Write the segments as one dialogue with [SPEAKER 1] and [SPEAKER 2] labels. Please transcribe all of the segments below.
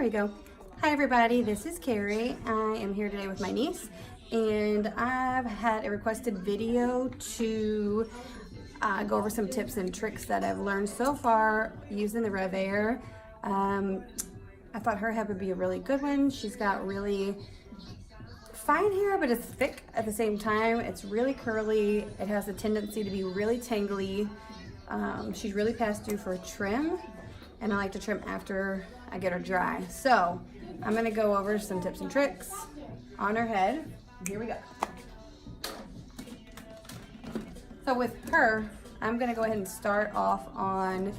[SPEAKER 1] we go. Hi everybody, this is Carrie. I am here today with my niece, and I've had a requested video to go over some tips and tricks that I've learned so far using the Revair. I thought her hair would be a really good one. She's got really fine hair, but it's thick at the same time. It's really curly. It has a tendency to be really tangly. She's really past due for a trim, and I like to trim after I get her dry. So I'm gonna go over some tips and tricks on her head. Here we go. So with her, I'm gonna go ahead and start off on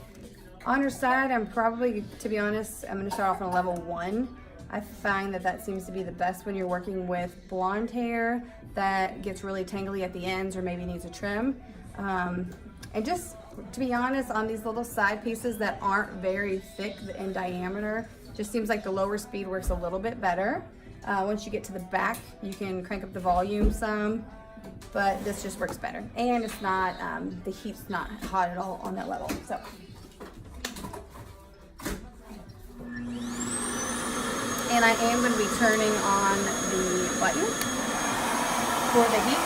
[SPEAKER 1] her side. I'm probably, to be honest, I'm gonna start off on a level 1. I find that seems to be the best when you're working with blonde hair that gets really tangly at the ends or maybe needs a trim. And just to be honest, on these little side pieces that aren't very thick in diameter, just seems like the lower speed works a little bit better. Once you get to the back, you can crank up the volume some, but this just works better. And it's not, the heat's not hot at all on that level. So. And I am going to be turning on the button for the heat.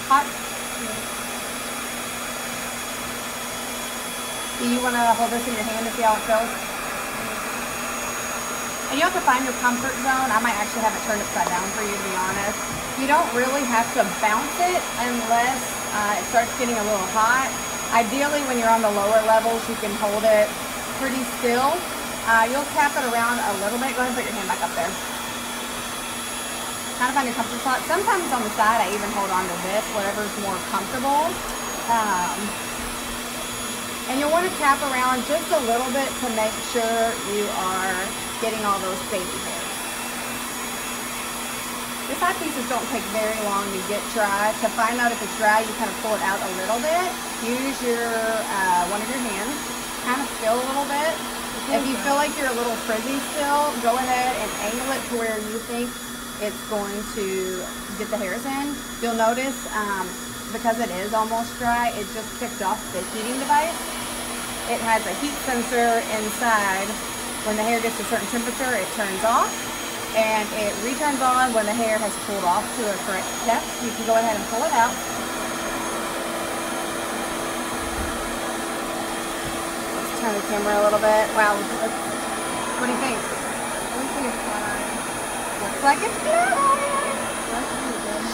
[SPEAKER 1] Hot. Do you want to hold this in your hand to see how it feels? And you have to find your comfort zone. I might actually have it turned upside down for you, to be honest. You don't really have to bounce it unless it starts getting a little hot. Ideally, when you're on the lower levels, you can hold it pretty still. You'll tap it around a little bit. Go ahead and put your hand back up there. Kind of find your comfort spot. Sometimes on the side, I even hold on to this, whatever's more comfortable. And you'll want to tap around just a little bit to make sure you are getting all those baby hairs. The side pieces don't take very long to get dry. To find out if it's dry, you kind of pull it out a little bit. Use your one of your hands, kind of feel a little bit. If you feel like you're a little frizzy still, go ahead and angle it to where you think it's going to get the hairs in. You'll notice, because it is almost dry, it just kicked off the heating device. It has a heat sensor inside. When the hair gets to a certain temperature, it turns off, and it returns on when the hair has cooled off to a correct depth. You can go ahead and pull it out. Let's turn the camera a little bit. Wow, what do you think?
[SPEAKER 2] I think it's fine.
[SPEAKER 1] Looks like it's good.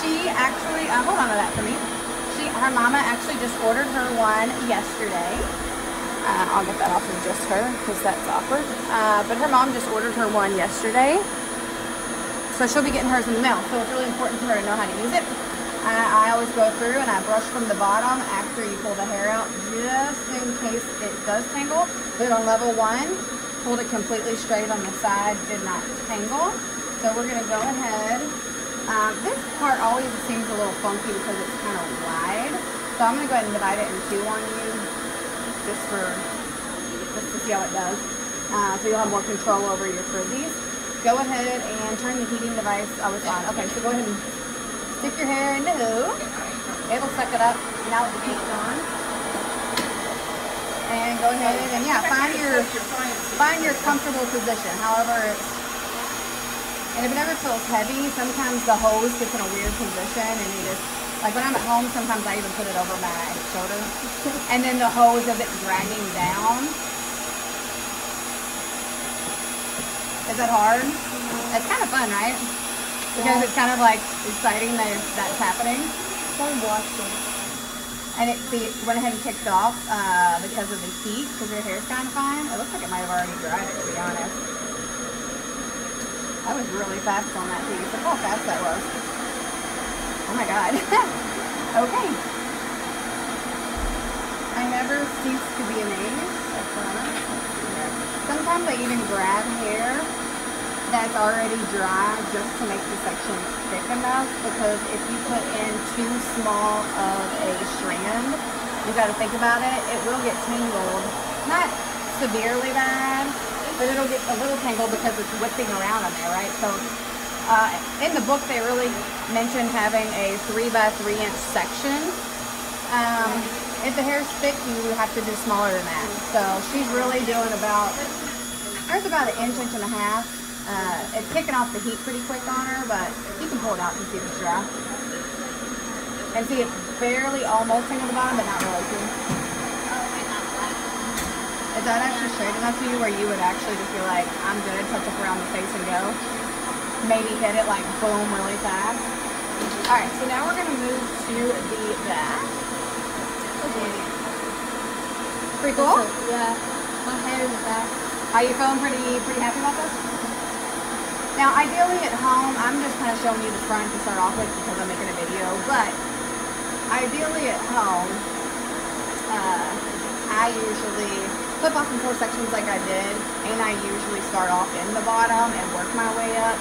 [SPEAKER 1] She actually, hold on to that for me. Her mama actually just ordered her one yesterday. I'll get that off of just her because that's awkward. But her mom just ordered her one yesterday. So she'll be getting hers in the mail. So it's really important for her to know how to use it. I always go through and I brush from the bottom after you pull the hair out, just in case it does tangle. But on level 1, pulled it completely straight on the side, did not tangle. So we're gonna go ahead. This part always seems a little funky because it's kind of wide. So I'm gonna go ahead and divide it in 2 on you, just to see how it does. So you'll have more control over your frizzies. Go ahead and turn the heating device. Oh, it's on. Okay, so go ahead and stick your hair into who. It'll suck it up now that the heat's on. And go ahead and find your comfortable position. However it's. And if it ever feels heavy, sometimes the hose gets in a weird position and you just, like when I'm at home, sometimes I even put it over my shoulder. And then the hose of it dragging down. Is that hard? It's kind of fun, right? Because it's kind of like exciting that that's happening.
[SPEAKER 2] I'm watching.
[SPEAKER 1] And it went ahead and kicked off because of the heat, because your hair's kind of fine. It looks like it might have already dried it, to be honest. I was really fast on that piece. Look how fast that was. Oh my God. Okay. I never cease to be amazed. Sometimes I even grab hair that's already dry just to make the section thick enough, because if you put in too small of a strand, you got to think about it, it will get tangled. Not severely bad, but it'll get a little tangled because it's whipping around on there, right? So In the book, they really mentioned having a 3 by 3 inch section. If the hair's thick, you have to do smaller than that. So she's really doing about, there's about an inch, inch and a half. It's kicking off the heat pretty quick on her, but you can pull it out and see if it's dry. And see, it's barely all molting at the bottom, but not really too. Is that actually straight enough to you where you would actually just be like, I'm good, touch up around the face and go? Maybe hit it like boom really fast. Alright, so now we're going to move to the back. Pretty cool?
[SPEAKER 2] Yeah. My hair is back.
[SPEAKER 1] Are you feeling pretty happy about this? Now, ideally at home, I'm just kind of showing you the front to start off with because I'm making a video, but ideally at home, I usually flip off in 4 sections like I did, and I usually start off in the bottom and work my way up.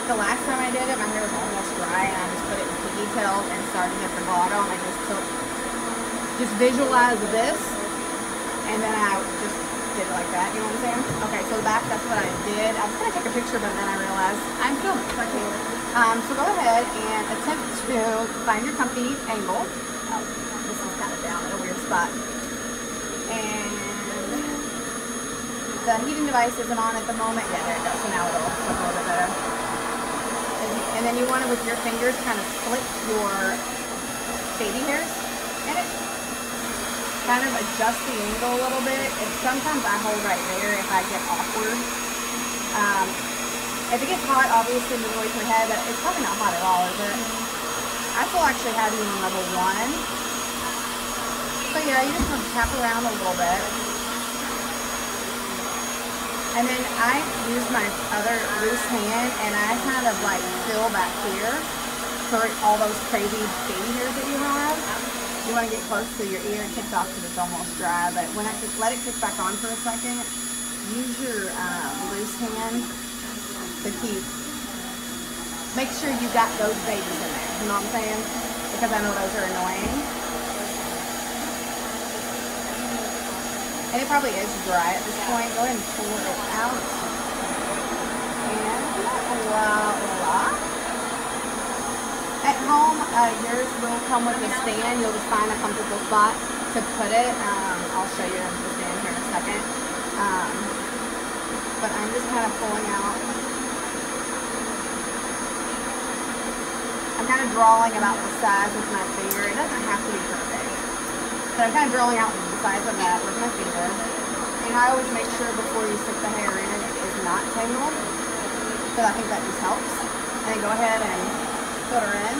[SPEAKER 1] The last time I did it, my hair was almost dry, and I just put it in pigtails and started at the bottom. I just visualized this, and then I just did it like that, you know what I'm saying? Okay, so that's what I did. I was going to take a picture, but then I realized I'm filming. So go ahead and attempt to find your comfy angle. Oh, this is kind of down in a weird spot. And the heating device isn't on at the moment. Yeah, there it goes. So now it'll look a little bit better. And then you want to, with your fingers, kind of flick your baby hairs in it. Kind of adjust the angle a little bit. And sometimes I hold right there if I get awkward. If it gets hot, obviously move away from your head, but it's probably not hot at all, is it? I still actually have you on level 1. So yeah, you just want to tap around a little bit. And then I use my other loose hand and I kind of like fill back here for all those crazy baby hairs that you have. You want to get close to your ear and kick off because it's almost dry. But when I just let it kick back on for a second, use your loose hand to make sure you got those babies in there. You know what I'm saying? Because I know those are annoying. And it probably is dry at this point. Go ahead and pull it out. And voila. At home, yours will come with a stand. You'll just find a comfortable spot to put it. I'll show you the stand here in a second. But I'm just kind of pulling out. I'm kind of drawing about the size with my finger. It doesn't have to be perfect. But I'm kind of drawing out the size of that with my finger. And I always make sure before you stick the hair in it is not tangled. But I think that just helps. And then go ahead and put her in.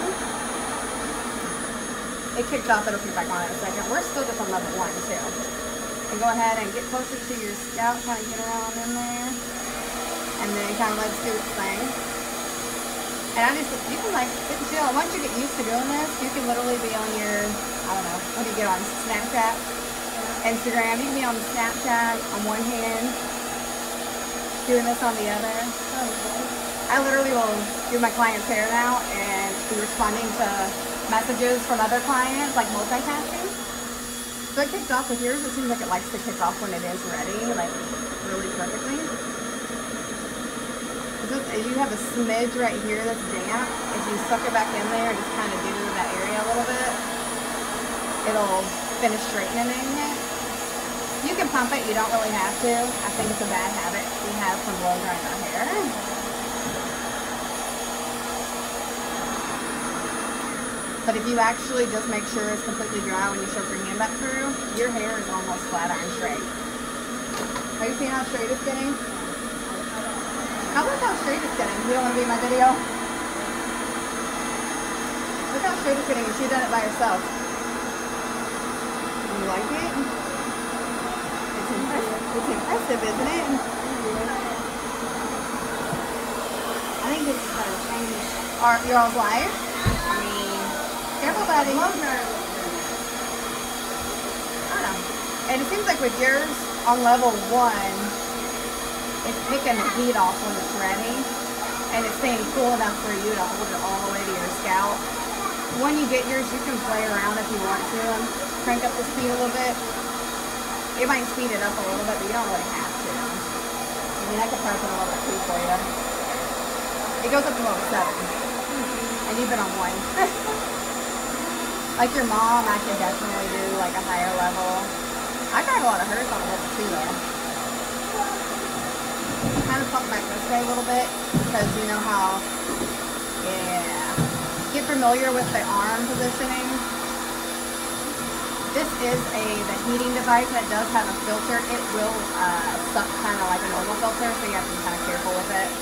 [SPEAKER 1] It kicked off, it'll kick back on in a second. We're still just on level 1 too. And go ahead and get closer to your scalp, kind of get around in there. And then kind of let it do its thing. And you can like sit and chill. Once you get used to doing this, you can literally be on your, I don't know, what do you get on Snapchat, Instagram. You can be on Snapchat on one hand, doing this on the other. I literally will do my client's hair now and be responding to messages from other clients, like multitasking. So it kicked off with yours. It seems like it likes to kick off when it is ready, like really perfectly. You have a smidge right here that's damp. If you suck it back in there and just kind of do that area a little bit, it'll finish straightening it. You can pump it, you don't really have to. I think it's a bad habit we have from blow drying our hair. But if you actually just make sure it's completely dry when you shove your hand back through, your hair is almost flat iron straight. Are you seeing how straight it's getting? How about how straight it's getting? You don't want to be in my video? Look how straight it's getting, and she's done it by herself. You like it? It's impressive. It's impressive, isn't it?
[SPEAKER 2] I think this is going to change.
[SPEAKER 1] Are you all's live? I mean, careful, buddy. I don't know. And it seems like with yours on level 1, it's picking the heat off when it's ready, and it's staying cool enough for you to hold it all the way to your scalp. When you get yours, you can play around if you want to and crank up the speed a little bit. It might speed it up a little bit, but you don't really have to. I mean, I could probably put a little bit too for you. It goes up to level 7. And you've been on 1. Like your mom, I could definitely do like a higher level. I got a lot of hers on level 2 though. Kind of pump back this way a little bit because you know how, yeah. Get familiar with the arm positioning. This is the heating device that does have a filter. It will suck kind of like a normal filter, so you have to be kind of careful with it.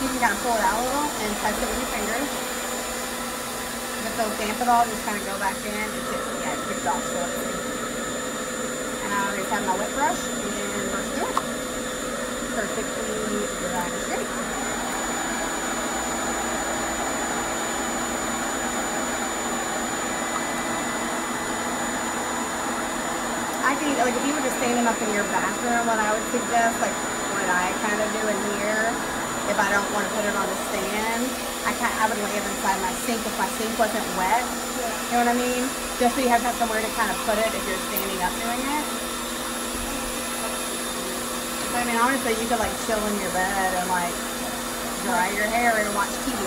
[SPEAKER 1] You can kind of pull it out a little and touch it with your fingers. If it feels damp at all, just kind of go back in and yeah, get it off slowly. And I always have my wet brush and brush through it. Perfectly dry and straight. I can, like, if you were just standing up in your bathroom, what I would suggest, like what I kind of do in here, if I don't want to put it on the stand, I would lay it inside my sink if my sink wasn't wet. You know what I mean? Just so you have somewhere to kind of put it if you're standing up doing it. So, I mean, honestly, you could like chill in your bed and like dry your hair and watch TV.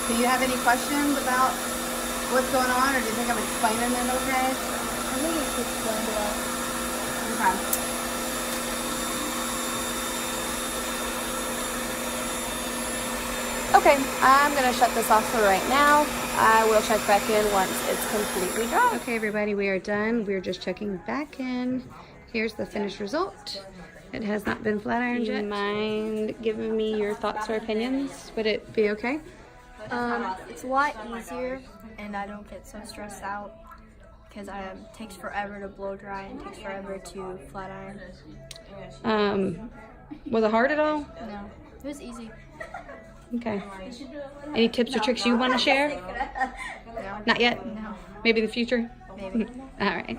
[SPEAKER 1] Do you have any questions about what's going on, or do you think I'm explaining it okay?
[SPEAKER 2] I think it's explained well.
[SPEAKER 1] Okay. Okay, I'm going to shut this off for right now. I will check back in once it's completely dry. Okay, everybody, we are done. We're just checking back in. Here's the finished result. It has not been flat ironed yet. Do you mind giving me your thoughts or opinions? Would it be okay?
[SPEAKER 2] It's a lot easier, and I don't get so stressed out because it takes forever to blow dry and takes forever to flat iron.
[SPEAKER 1] Was it hard at all?
[SPEAKER 2] No, it was easy.
[SPEAKER 1] Okay. Any tips or tricks you want to share?
[SPEAKER 2] No.
[SPEAKER 1] Not yet?
[SPEAKER 2] No.
[SPEAKER 1] Maybe in the future?
[SPEAKER 2] Maybe.
[SPEAKER 1] All right.